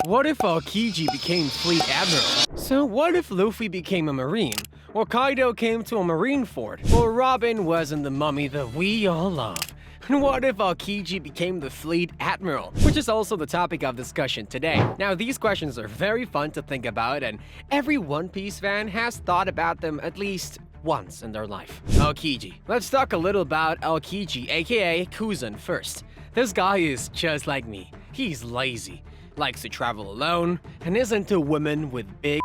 What if Aokiji became Fleet Admiral? So what if Luffy became a Marine? Or Kaido came to a Marine fort? Or Robin wasn't the mummy that we all love? And what if Aokiji became the Fleet Admiral? Which is also the topic of discussion today. Now, these questions are very fun to think about, and every One Piece fan has thought about them at least once in their life. Aokiji. Let's talk a little about Aokiji, aka Kuzan, first. This guy is just like me. He's lazy, likes to travel alone, and is into women with big.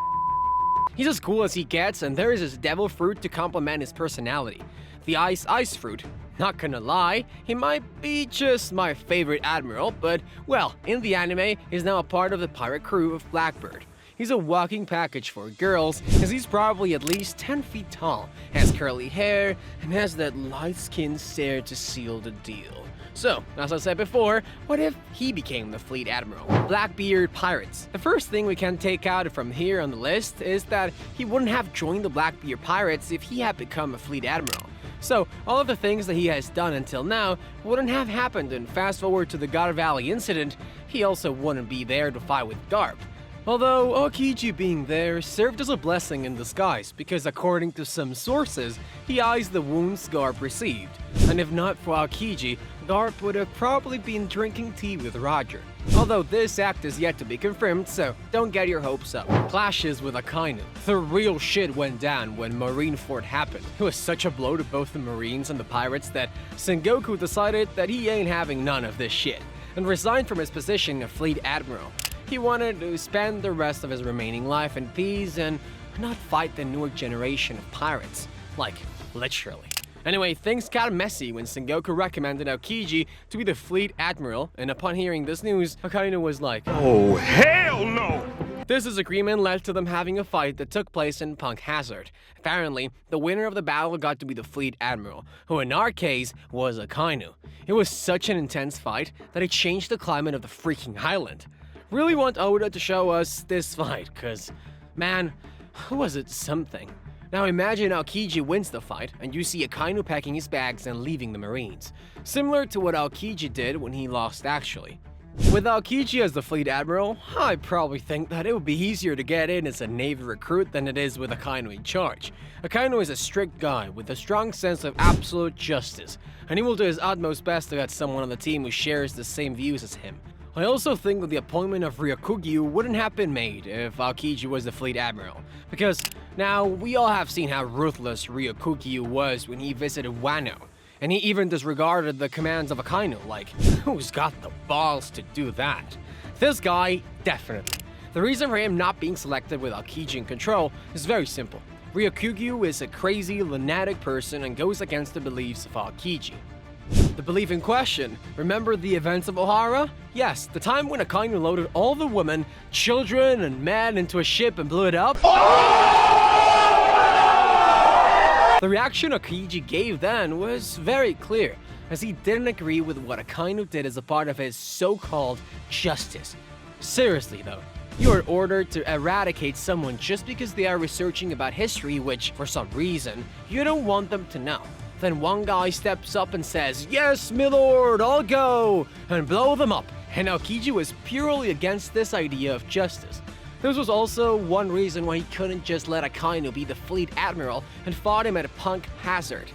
He's as cool as he gets, and there is his devil fruit to complement his personality. The ice fruit. Not gonna lie, he might be just my favorite admiral, but, well, in the anime, he's now a part of the pirate crew of Blackbird. He's a walking package for girls, as he's probably at least 10 feet tall, has curly hair, and has that light-skinned stare to seal the deal. So, as I said before, what if he became the Fleet Admiral? Blackbeard Pirates. The first thing we can take out from here on the list is that he wouldn't have joined the Blackbeard Pirates if he had become a Fleet Admiral. So, all of the things that he has done until now wouldn't have happened, and fast forward to the God Valley incident, he also wouldn't be there to fight with Garp. Although Aokiji being there served as a blessing in disguise, because according to some sources, he iced the wounds Garp received. And if not for Aokiji, Garp would have probably been drinking tea with Roger. Although this act is yet to be confirmed, so don't get your hopes up. Clashes with Akainu. The real shit went down when Marineford happened. It was such a blow to both the Marines and the pirates that Sengoku decided that he ain't having none of this shit, and resigned from his position of Fleet Admiral. He wanted to spend the rest of his remaining life in peace and not fight the newer generation of pirates. Like, literally. Anyway, things got messy when Sengoku recommended Aokiji to be the Fleet Admiral, and upon hearing this news, Akainu was like, "Oh, hell no!" This disagreement led to them having a fight that took place in Punk Hazard. Apparently, the winner of the battle got to be the Fleet Admiral, who in our case was Akainu. It was such an intense fight that it changed the climate of the freaking island. Really want Oda to show us this fight, cause, man, was it something. Now imagine Aokiji wins the fight, and you see Akainu packing his bags and leaving the Marines. Similar to what Aokiji did when he lost actually. With Aokiji as the Fleet Admiral, I probably think that it would be easier to get in as a Navy recruit than it is with Akainu in charge. Akainu is a strict guy with a strong sense of absolute justice, and he will do his utmost best to get someone on the team who shares the same views as him. I also think that the appointment of Ryokugyu wouldn't have been made if Aokiji was the Fleet Admiral, because now we all have seen how ruthless Ryokugyu was when he visited Wano, and he even disregarded the commands of Akainu, like, who's got the balls to do that? This guy, definitely. The reason for him not being selected with Aokiji in control is very simple. Ryokugyu is a crazy, lunatic person and goes against the beliefs of Aokiji. The belief in question, remember the events of Ohara? Yes, the time when Akainu loaded all the women, children, and men into a ship and blew it up? The reaction Aokiji gave then was very clear, as he didn't agree with what Akainu did as a part of his so-called justice. Seriously though, you are ordered to eradicate someone just because they are researching about history which, for some reason, you don't want them to know. Then one guy steps up and says, "Yes, my lord, I'll go," and blow them up. And Aokiji was purely against this idea of justice. This was also one reason why he couldn't just let Akainu be the Fleet Admiral and fought him at Punk Hazard.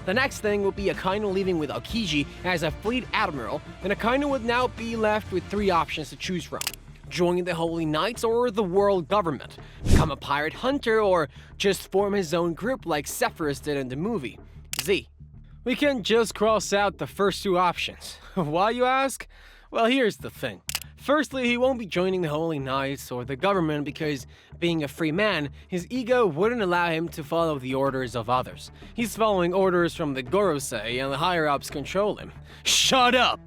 The next thing would be Akainu leaving with Aokiji as a Fleet Admiral, and Akainu would now be left with three options to choose from. Join the Holy Knights or the world government, become a pirate hunter, or just form his own group like Zephyrus did in the movie. Z. We can just cross out the first two options. Why, you ask? Well, here's the thing. Firstly, he won't be joining the Holy Knights or the government because, being a free man, his ego wouldn't allow him to follow the orders of others. He's following orders from the Gorosei, and the higher-ups control him. Shut up!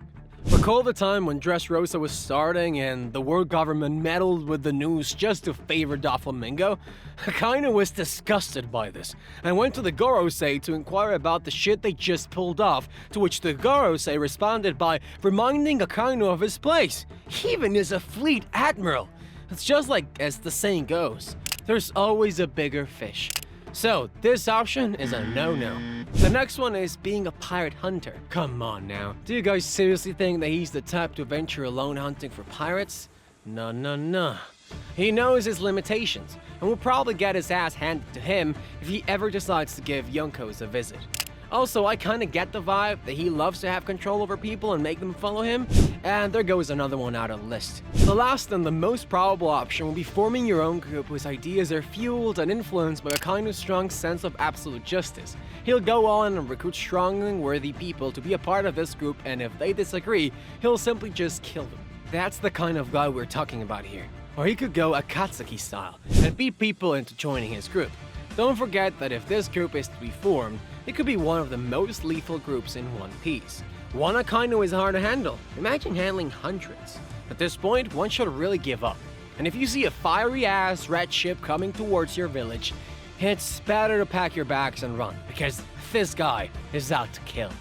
Recall the time when Dressrosa was starting and the world government meddled with the news just to favor Doflamingo? Akainu was disgusted by this and went to the Gorosei to inquire about the shit they just pulled off, to which the Gorosei responded by reminding Akainu of his place. He even is a Fleet Admiral. It's just like as the saying goes, there's always a bigger fish. So, this option is a no-no. The next one is being a pirate hunter. Come on now. Do you guys seriously think that he's the type to venture alone hunting for pirates? No. He knows his limitations, and will probably get his ass handed to him if he ever decides to give Yonkos a visit. Also, I kinda get the vibe that he loves to have control over people and make them follow him, and there goes another one out of the list. The last and the most probable option will be forming your own group whose ideas are fueled and influenced by a kind of strong sense of absolute justice. He'll go on and recruit strong and worthy people to be a part of this group, and if they disagree, he'll simply just kill them. That's the kind of guy we're talking about here. Or he could go Akatsuki style and beat people into joining his group. Don't forget that if this group is to be formed, it could be one of the most lethal groups in One Piece. One Akainu is hard to handle. Imagine handling hundreds. At this point, one should really give up. And if you see a fiery-ass red ship coming towards your village, it's better to pack your bags and run, because this guy is out to kill.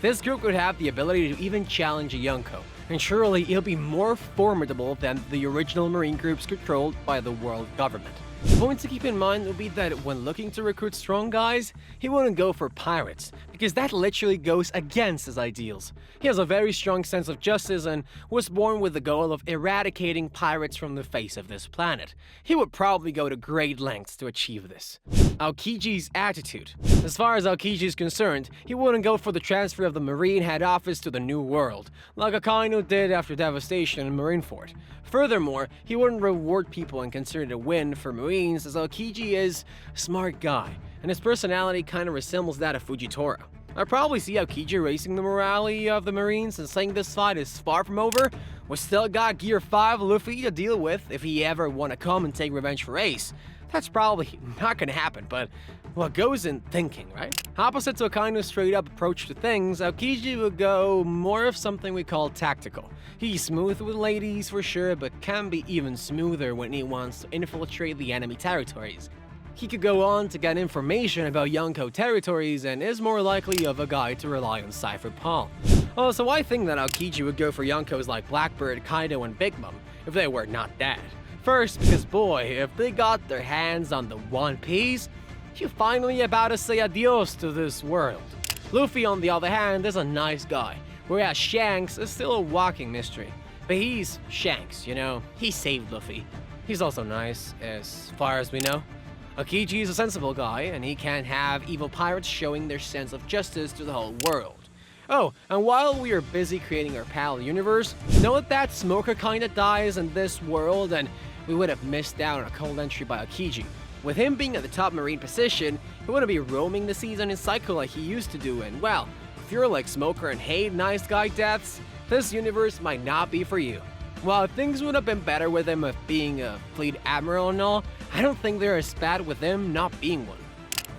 This group could have the ability to even challenge a Yonko, and surely it'll be more formidable than the original Marine groups controlled by the world government. The point to keep in mind will be that when looking to recruit strong guys, he wouldn't go for pirates, because that literally goes against his ideals. He has a very strong sense of justice and was born with the goal of eradicating pirates from the face of this planet. He would probably go to great lengths to achieve this. Aokiji's attitude. As far as Aokiji is concerned, he wouldn't go for the transfer of the Marine head office to the New World, like Akainu did after devastation in Marineford. Furthermore, he wouldn't reward people and consider it a win for Marines, as Aokiji is a smart guy, and his personality kinda resembles that of Fujitora. I probably see Aokiji raising the morale of the Marines and saying this fight is far from over. We still got Gear 5 Luffy to deal with if he ever wanna come and take revenge for Ace. That's probably not gonna happen, but what goes in thinking, right? Opposite to a kind of straight-up approach to things, Aokiji would go more of something we call tactical. He's smooth with ladies for sure, but can be even smoother when he wants to infiltrate the enemy territories. He could go on to get information about Yonko territories and is more likely of a guy to rely on Cypher Paul. Also, I think that Aokiji would go for Yonkos like Blackbird, Kaido, and Big Mom if they were not dead. First, because boy, if they got their hands on the One Piece, you're finally about to say adios to this world. Luffy, on the other hand, is a nice guy, whereas Shanks is still a walking mystery. But he's Shanks, you know, he saved Luffy. He's also nice, as far as we know. Aokiji is a sensible guy, and he can't have evil pirates showing their sense of justice to the whole world. Oh, and while we are busy creating our parallel universe, note that Smoker kinda dies in this world, and we would have missed out on a cold entry by Aokiji. With him being at the top Marine position, he wouldn't be roaming the seas on his cycle like he used to do, and well, if you're like Smoker and hate nice guy deaths, this universe might not be for you. While things would have been better with him of being a Fleet Admiral and all, I don't think they're as bad with him not being one.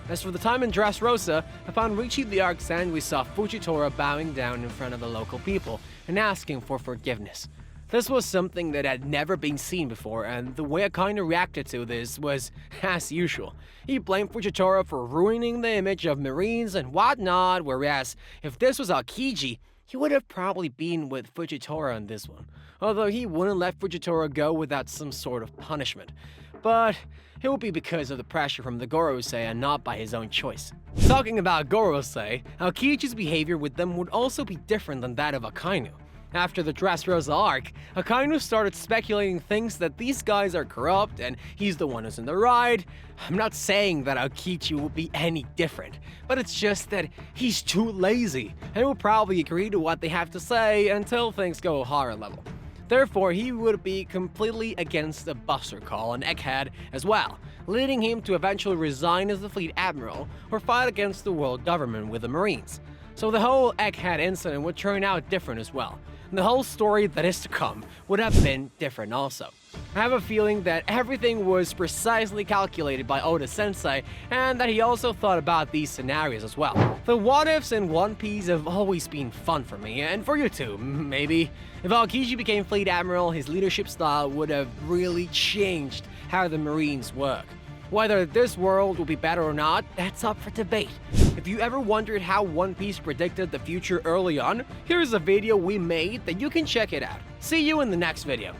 As for the time in Dressrosa, upon reaching the Ark's end, we saw Fujitora bowing down in front of the local people and asking for forgiveness. This was something that had never been seen before, and the way I kinda reacted to this was as usual. He blamed Fujitora for ruining the image of Marines and whatnot, whereas if this was Aokiji, he would have probably been with Fujitora on this one, although he wouldn't let Fujitora go without some sort of punishment. But it would be because of the pressure from the Gorosei and not by his own choice. Talking about Gorosei, Aokiji's behavior with them would also be different than that of Akainu. After the Dressrosa arc, Akainu started speculating things that these guys are corrupt and he's the one who's in the ride. I'm not saying that Aokiji will be any different, but it's just that he's too lazy and will probably agree to what they have to say until things go a higher level. Therefore, he would be completely against the Buster Call and Egghead as well, leading him to eventually resign as the Fleet Admiral or fight against the world government with the Marines. So the whole Egghead incident would turn out different as well. And the whole story that is to come would have been different also. I have a feeling that everything was precisely calculated by Oda Sensei, and that he also thought about these scenarios as well. The what-ifs in One Piece have always been fun for me, and for you too, maybe. If Aokiji became Fleet Admiral, his leadership style would have really changed how the Marines work. Whether this world will be better or not, that's up for debate. If you ever wondered how One Piece predicted the future early on, here's a video we made that you can check it out. See you in the next video.